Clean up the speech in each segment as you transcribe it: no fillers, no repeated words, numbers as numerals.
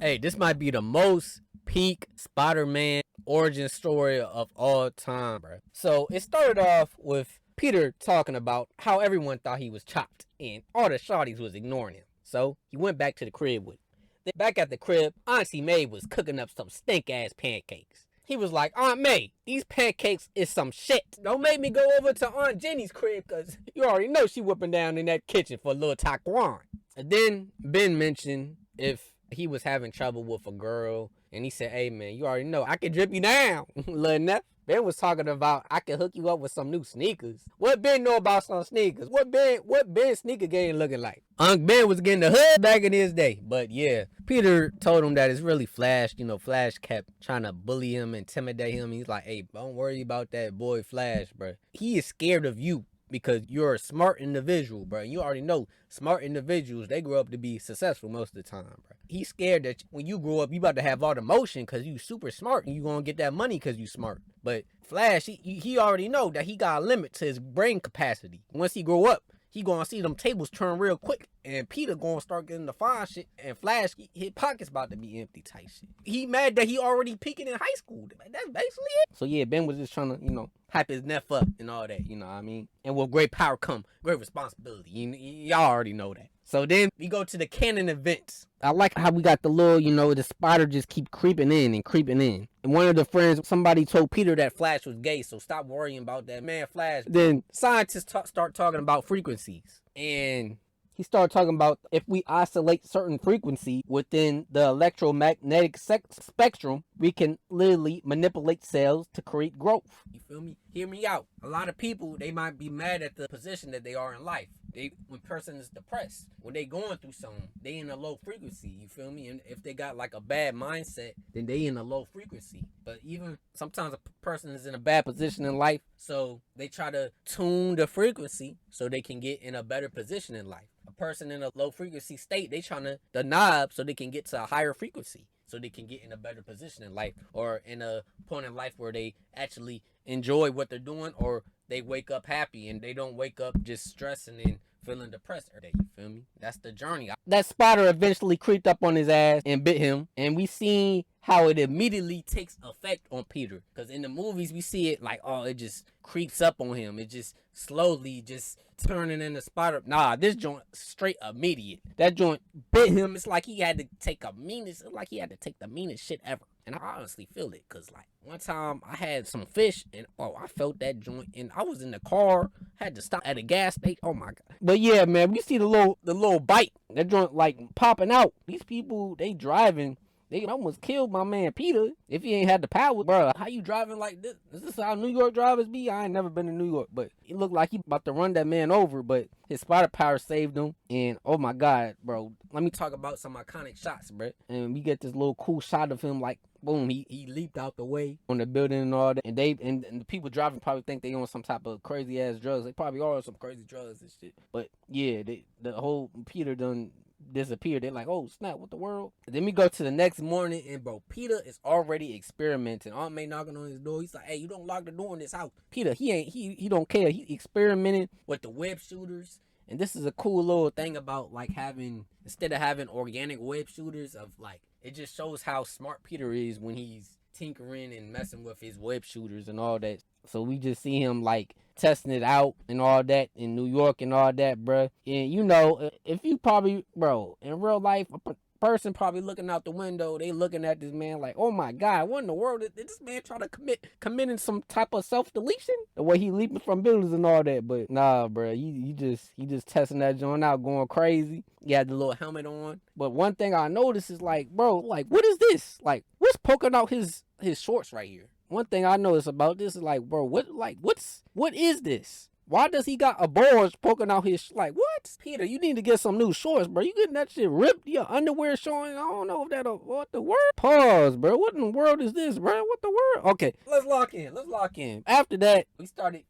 Hey, this might be the most peak Spider-Man origin story of all time, bro. So it started off with Peter talking about how everyone thought he was chopped and all the shawties was ignoring him. So he went back to the crib with him. Then back at the crib, Auntie May was cooking up some stink ass pancakes. He was like, Aunt May, these pancakes is some shit. Don't make me go over to Aunt Jenny's crib, cause you already know she whipping down in that kitchen for a little taquan. And then Ben mentioned if he was having trouble with a girl, and he said, hey man, you already know I can drip you down, little Neff. Ben was talking about I can hook you up with some new sneakers. What Ben know about some sneakers? What Ben sneaker game looking like? Unc Ben was getting the hood back in his day. But yeah, Peter told him that it's really Flash. You know, Flash kept trying to bully him, intimidate him. He's like, hey, don't worry about that boy Flash, bro. He is scared of you because you're a smart individual, bro. You already know smart individuals, they grow up to be successful most of the time, bro. He's scared that when you grow up, you about to have all the motion because you super smart and you gonna get that money because you smart. But Flash, he already know that he got a limit to his brain capacity. Once he grow up, he gonna see them tables turn real quick, and Peter gonna start getting the fine shit, and Flash, his pockets about to be empty type shit. He mad that he already peaking in high school. That's basically it. So yeah, Ben was just trying to, hype his neff up and all that, you know what I mean? And with great power come great responsibility. Y'all already know that. So then we go to the canon events. I like how we got the little, the spider just keep creeping in and creeping in. And one of the friends, somebody told Peter that Flash was gay, so stop worrying about that, man, Flash. Then scientists start talking about frequencies. And he started talking about if we isolate certain frequency within the electromagnetic spectrum, we can literally manipulate cells to create growth. You feel me? Hear me out. A lot of people, they might be mad at the position that they are in life. When person is depressed, when they going through something, they in a low frequency, you feel me? And if they got like a bad mindset, then they in a low frequency. But even sometimes a person is in a bad position in life, so they try to tune the frequency so they can get in a better position in life. A person in a low frequency state, they trying to the knob so they can get to a higher frequency, so they can get in a better position in life, or in a point in life where they actually enjoy what they're doing, or they wake up happy and they don't wake up just stressing and feeling depressed every day. You feel me? That's the journey. That spider eventually creeped up on his ass and bit him, and we seen how it immediately takes effect on Peter. Because in the movies we see it like, oh, it just creeps up on him. It just slowly just turning into spider. Nah, this joint straight immediate. That joint bit him. It's like he had to take the meanest shit ever. And I honestly feel it, cause like one time I had some fish and I felt that joint, and I was in the car, had to stop at a gas station. Oh my god! But yeah, man, we see the little bite, that joint like popping out. These people, they driving. They almost killed my man Peter if he ain't had the power. Bro, how you driving like this? Is this how New York drivers be? I ain't never been to New York, but it looked like he about to run that man over, but his spider power saved him. And oh my god, bro, let me talk about some iconic shots, bro. And we get this little cool shot of him, like boom, he leaped out the way on the building and all that. And the people driving probably think they on some type of crazy ass drugs. They probably are on some crazy drugs and shit. But yeah, the whole Peter done disappeared. They're like, oh snap, what the world? And then we go to the next morning, and bro, Peter is already experimenting. Aunt May knocking on his door. He's like, hey, you don't lock the door in this house. Peter, he don't care. He experimenting with the web shooters. And this is a cool little thing about like instead of having organic web shooters, of like, it just shows how smart Peter is when he's tinkering and messing with his web shooters and all that. So we just see him like testing it out and all that in New York and all that, bro. And if you probably, bro, in real life, a person probably looking out the window, they looking at this man like, oh my god, what in the world did this man try to committing some type of self-deletion? The way he leaping from buildings and all that. But nah, bro, he just testing that joint out, going crazy. He had the little helmet on. But one thing I noticed is like, bro, like, what is this? Like, what's poking out his shorts right here? One thing I noticed about this is like, bro, what is this? Why does he got a bulge poking out his, like, what? Peter, you need to get some new shorts, bro. You getting that shit ripped, your underwear showing. I don't know if what the word? Pause, bro. What in the world is this, bro? What the word? Okay, let's lock in. After that,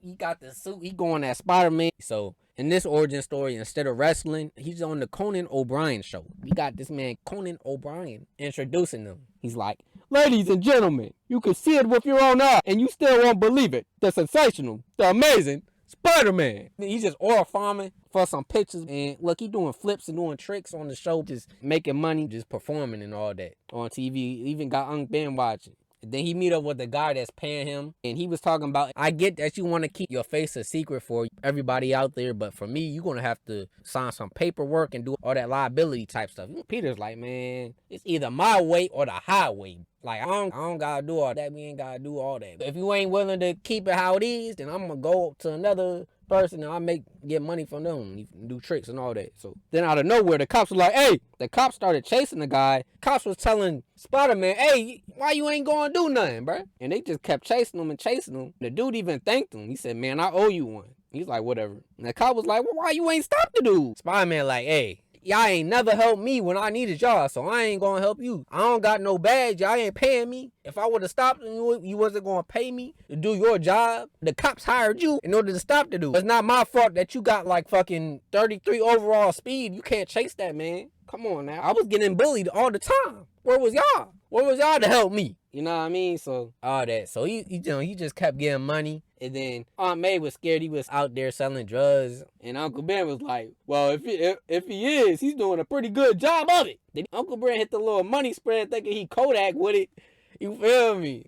he got the suit. He going at Spider-Man. So in this origin story, instead of wrestling, he's on the Conan O'Brien show. We got this man, Conan O'Brien, introducing them. He's like, ladies and gentlemen, you can see it with your own eye, and you still won't believe it. The sensational, the amazing Spider-Man. He's just oil farming for some pictures. And look, he doing flips and doing tricks on the show, just making money, just performing and all that on TV. Even got Unc Ben watching. And then he meet up with the guy that's paying him, and he was talking about, I get that you want to keep your face a secret for everybody out there, but for me, you're going to have to sign some paperwork and do all that liability type stuff. Peter's like, man, it's either my way or the highway. Like, I don't gotta do all that. We ain't gotta do all that. If you ain't willing to keep it how it is, then I'm gonna go to another person and I'll get money from them. You can do tricks and all that. So then out of nowhere, the cops were like, hey, the cops started chasing the guy. Cops was telling Spider-Man, hey, why you ain't gonna do nothing, bro? And they just kept chasing him and chasing him. The dude even thanked him. He said, man, I owe you one. He's like, whatever. And the cop was like, well, why you ain't stopped the dude? Spider-Man like, hey, y'all ain't never helped me when I needed y'all, so I ain't gonna help you. I don't got no badge. Y'all ain't paying me. If I would have stopped you wasn't gonna pay me to do your job. The cops hired you in order to stop the dude. It's not my fault that you got like fucking 33 overall speed. You can't chase that, man. Come on now. I was getting bullied all the time. Where was y'all? Where was y'all to help me? You know what I mean? So all that. So he just kept getting money. And then Aunt May was scared he was out there selling drugs. And Uncle Ben was like, well, if he is, he's doing a pretty good job of it. Then Uncle Ben hit the little money spread thinking he Kodak with it. You feel me?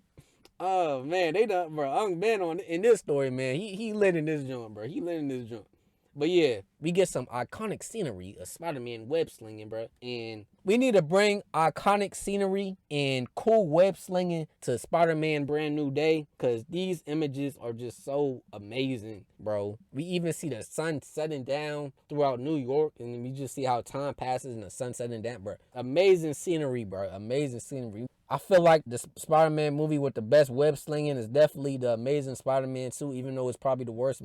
Oh, man, they done, bro. Uncle Ben in this story, man, he lit in this joint, bro. He lit in this joint. But yeah, we get some iconic scenery of Spider-Man web slinging, bro. And we need to bring iconic scenery and cool web slinging to Spider-Man Brand New Day, because these images are just so amazing, bro. We even see the sun setting down throughout New York, and we just see how time passes and the sun setting down, bro. Amazing scenery, bro. Amazing scenery. I feel like the Spider-Man movie with the best web slinging is definitely the Amazing Spider-Man 2, even though it's probably the worst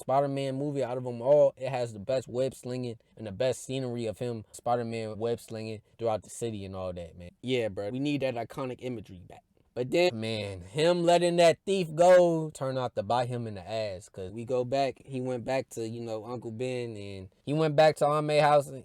Spider-Man movie out of them all. It has the best web slinging and the best scenery of him, Spider-Man web slinging throughout the city and all that, man. Yeah, bro, we need that iconic imagery back. But then, man, him letting that thief go turned out to bite him in the ass. Because he went back to, Uncle Ben, and he went back to Aunt May's house. And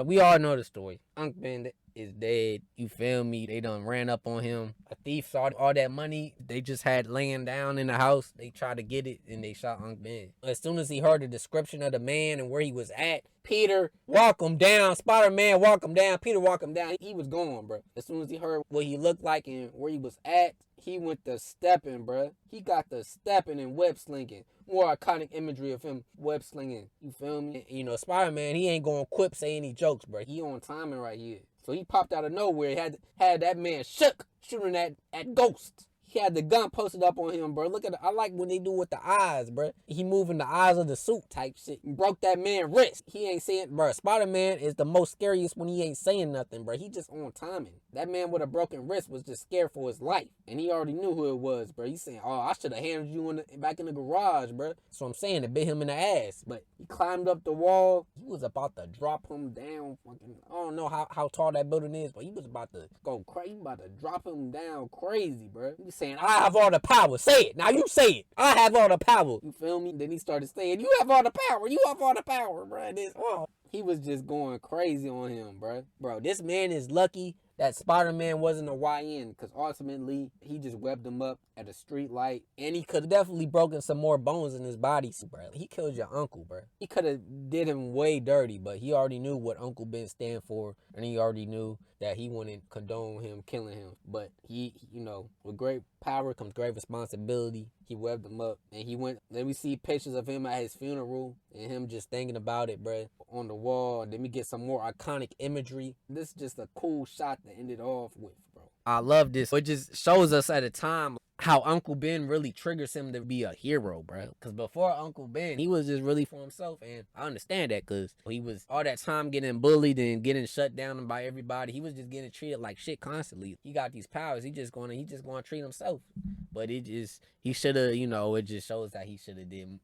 we all know the story. Uncle Ben is dead. You feel me? They done ran up on him. A thief saw all that money they just had laying down in the house. They tried to get it, and they shot Uncle Ben. As soon as he heard the description of the man and where he was at, Peter, walk him down. Spider-Man, walk him down. Peter, walk him down. He was gone, bro. As soon as he heard what he looked like and where he was at, he went to stepping, bro. He got the stepping and web slinging. More iconic imagery of him web slinging. You feel me? Spider-Man, he ain't gonna quip say any jokes, bro. He on timing right here. So he popped out of nowhere. He had that man shook, shooting at ghosts. He had the gun posted up on him, bro. Look at I like when they do with the eyes, bro. He moving the eyes of the suit type shit. He broke that man's wrist. He ain't saying, bro. Spider-Man is the most scariest when he ain't saying nothing, bro. He just on timing. That man with a broken wrist was just scared for his life. And he already knew who it was, bro. He's saying, oh, I should have handled you back in the garage, bro. So I'm saying, it bit him in the ass. But he climbed up the wall. He was about to drop him down. I don't know how tall that building is, but he was about to go crazy. He about to drop him down crazy, bro. He saying, I have all the power. Say it. Now you say it. I have all the power. You feel me? Then he started saying, you have all the power. You have all the power, bro. He was just going crazy on him, bro. Bro, this man is lucky that Spider-Man wasn't a YN, because ultimately he just webbed him up at a street light, and he could have definitely broken some more bones in his body, bro. He killed your uncle, bro. He could have did him way dirty, but he already knew what Uncle Ben stand for, and he already knew that he wouldn't condone him killing him. But he with great power comes great responsibility. He webbed him up, and he went. Then we see pictures of him at his funeral, and him just thinking about it, bro, on the wall. And then we get some more iconic imagery. This is just a cool shot to end it off with, bro. I love this. It just shows us at a time how Uncle Ben really triggers him to be a hero, bro. Because before Uncle Ben, he was just really for himself, and I understand that, because he was all that time getting bullied and getting shut down by everybody. He was just getting treated like shit constantly. He got these powers. He just gonna treat himself. But he should have, it just shows that he should have did,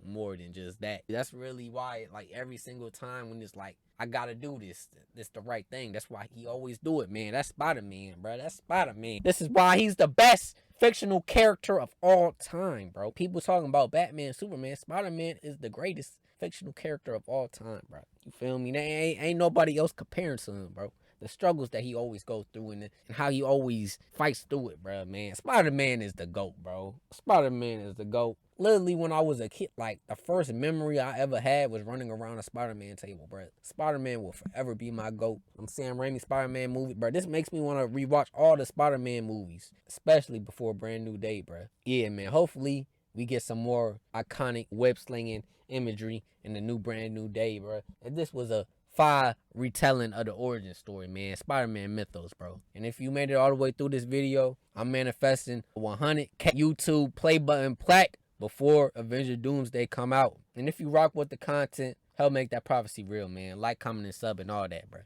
more than just that. That's really why, like, every single time when it's like, I gotta do this, it's the right thing. That's why he always do it, man. That's Spider-Man, bro. That's Spider-Man. This is why he's the best fictional character of all time, bro. People talking about Batman, Superman. Spider-Man is the greatest fictional character of all time, bro. You feel me? Ain't nobody else comparing to him, bro. the struggles that he always goes through and how he always fights through it, bro, man. Spider-Man is the GOAT, bro. Spider-Man is the GOAT. Literally, when I was a kid, like, the first memory I ever had was running around a Spider-Man table, bro. Spider-Man will forever be my GOAT. I'm Sam Raimi Spider-Man movie, bro. This makes me want to rewatch all the Spider-Man movies, especially before Brand New Day, bro. Yeah, man. Hopefully, we get some more iconic web-slinging imagery in the new Brand New Day, bro. And this was a fire retelling of the origin story, man. Spider-Man mythos, bro. And if you made it all the way through this video, I'm manifesting 100K YouTube play button plaque before Avenger Doomsday come out. And if you rock with the content, help make that prophecy real, man. Like, comment, and sub, and all that, bro.